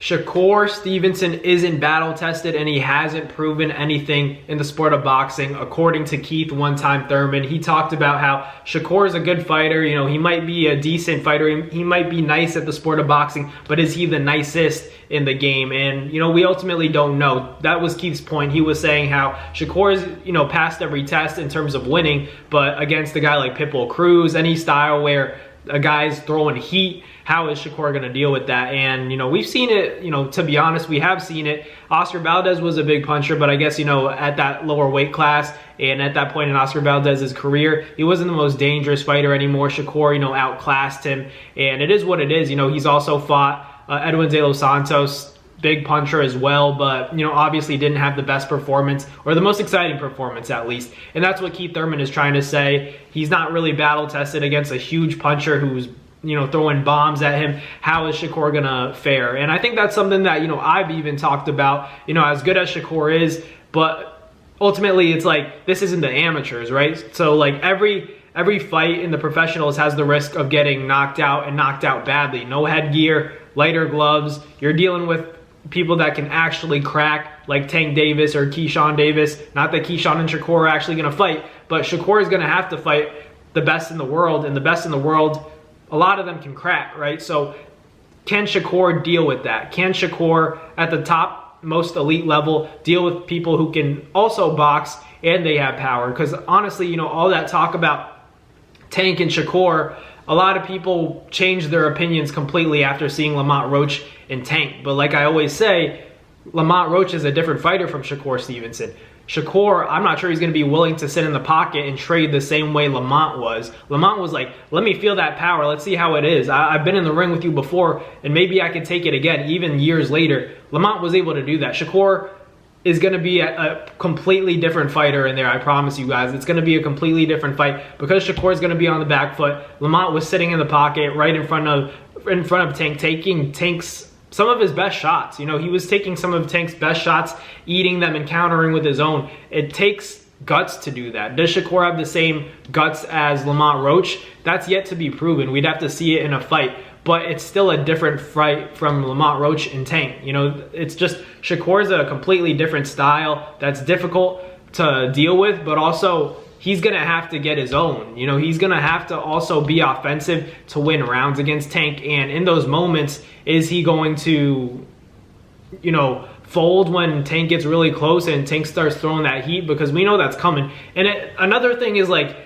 Shakur Stevenson isn't battle tested and he hasn't proven anything in the sport of boxing. According to Keith One-Time Thurman, he talked about how Shakur is a good fighter. You know, he might be a decent fighter. He might be nice at the sport of boxing, but is he the nicest in the game? And, you know, we ultimately don't know. That was Keith's point. He was saying how Shakur's, you know, passed every test in terms of winning, but against a guy like Pitbull Cruz, any style where a guy's throwing heat, how is Shakur going to deal with that? And, you know, we've seen it, you know, to be honest, we have seen it. Oscar Valdez was a big puncher, but I guess, you know, at that lower weight class and at that point in Oscar Valdez's career, he wasn't the most dangerous fighter anymore. Shakur, you know, outclassed him, and it is what it is. You know, he's also fought Edwin De Los Santos, big puncher as well, but, you know, obviously didn't have the best performance, or the most exciting performance at least. And that's what Keith Thurman is trying to say. He's not really battle tested against a huge puncher who's, you know, throwing bombs at him. How is Shakur gonna fare? And I think that's something that, you know, I've even talked about, you know, as good as Shakur is, but ultimately it's like, this isn't the amateurs, right? So like every fight in the professionals has the risk of getting knocked out, and knocked out badly. No headgear, lighter gloves. You're dealing with people that can actually crack, like Tank Davis or Keyshawn Davis. Not that Keyshawn and Shakur are actually gonna fight, but Shakur is gonna have to fight the best in the world, and the best in the world, a lot of them can crack, right? So can Shakur deal with that? Can Shakur at the top, most elite level, deal with people who can also box and they have power? Because honestly, you know, all that talk about Tank and Shakur, a lot of people change their opinions completely after seeing Lamont Roach and Tank. But like I always say, Lamont Roach is a different fighter from Shakur Stevenson. Shakur, I'm not sure he's going to be willing to sit in the pocket and trade the same way Lamont was. Lamont was like, let me feel that power. Let's see how it is. I've been in the ring with you before, and maybe I can take it again, even years later. Lamont was able to do that. Shakur is going to be a completely different fighter in there, I promise you guys. It's going to be a completely different fight because Shakur is going to be on the back foot. Lamont was sitting in the pocket right in front of Tank, taking Tank's some of his best shots. You know, he was taking some of Tank's best shots, eating them and countering with his own. It takes guts to do that. Does Shakur have the same guts as Lamont Roach? That's yet to be proven. We'd have to see it in a fight, but it's still a different fight from Lamont Roach and Tank. You know, it's just Shakur's a completely different style that's difficult to deal with, but also he's going to have to get his own. You know, he's going to have to also be offensive to win rounds against Tank. And in those moments, is he going to, you know, fold when Tank gets really close and Tank starts throwing that heat? Because we know that's coming. And another thing is, like,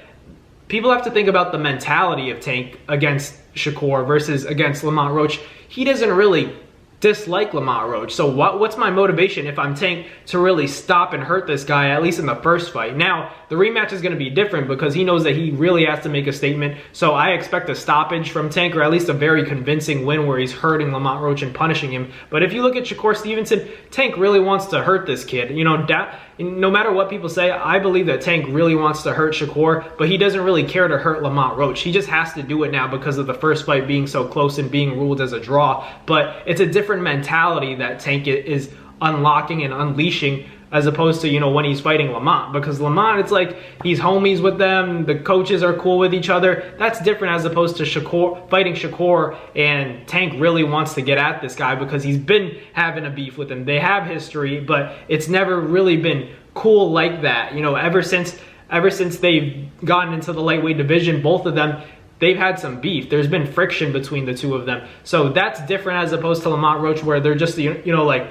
people have to think about the mentality of Tank against Shakur versus against Lamont Roach. He doesn't really dislike Lamont Roach. So what's my motivation if I'm Tank to really stop and hurt this guy, at least in the first fight? Now, the rematch is going to be different because he knows that he really has to make a statement. So I expect a stoppage from Tank, or at least a very convincing win where he's hurting Lamont Roach and punishing him. But if you look at Shakur Stevenson, Tank really wants to hurt this kid. You know, no matter what people say, I believe that Tank really wants to hurt Shakur, but he doesn't really care to hurt Lamont Roach. He just has to do it now because of the first fight being so close and being ruled as a draw. But it's a different mentality that Tank is unlocking and unleashing, as opposed to, you know, when he's fighting Lamont. Because Lamont, it's like he's homies with them, the coaches are cool with each other. That's different as opposed to Shakur fighting Shakur, and Tank really wants to get at this guy because he's been having a beef with him. They have history, but it's never really been cool like that. You know, ever since they've gotten into the lightweight division, both of them, they've had some beef. There's been friction between the two of them. So that's different as opposed to Lamont Roach, where they're just, you know, like,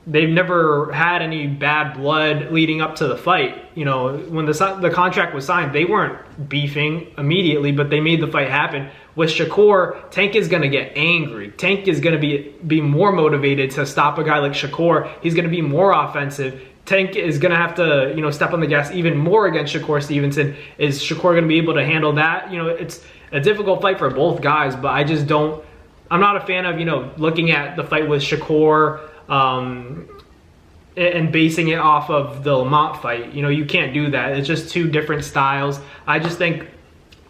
they've never had any bad blood leading up to the fight. You know, when the contract was signed, they weren't beefing immediately, but they made the fight happen. With Shakur, Tank is going to get angry. Tank is going to be more motivated to stop a guy like Shakur. He's going to be more offensive. Tank is going to have to, you know, step on the gas even more against Shakur Stevenson. Is Shakur going to be able to handle that? You know, it's a difficult fight for both guys, but I just don't, I'm not a fan of, you know, looking at the fight with Shakur and basing it off of the Lamont fight. You know, you can't do that. It's just two different styles. I just think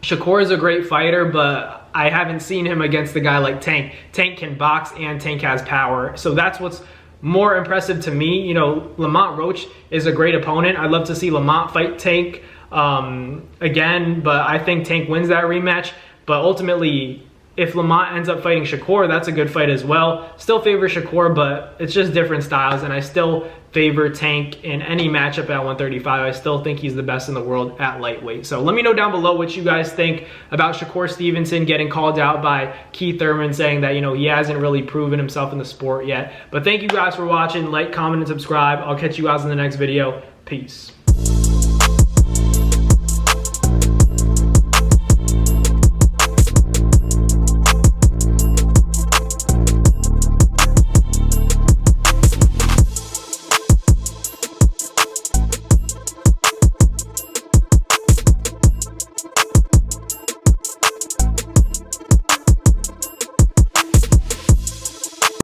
Shakur is a great fighter, but I haven't seen him against a guy like Tank. Tank can box and Tank has power. So that's what's more impressive to me. You know, Lamont Roach is a great opponent. I'd love to see Lamont fight Tank again, but I think Tank wins that rematch. But ultimately, if Lamont ends up fighting Shakur, that's a good fight as well. Still favor Shakur, but it's just different styles, and I still favor Tank in any matchup at 135. I still think he's the best in the world at lightweight. So let me know down below what you guys think about Shakur Stevenson getting called out by Keith Thurman, saying that, you know, he hasn't really proven himself in the sport yet. But thank you guys for watching. Like, comment, and subscribe. I'll catch you guys in the next video. Peace.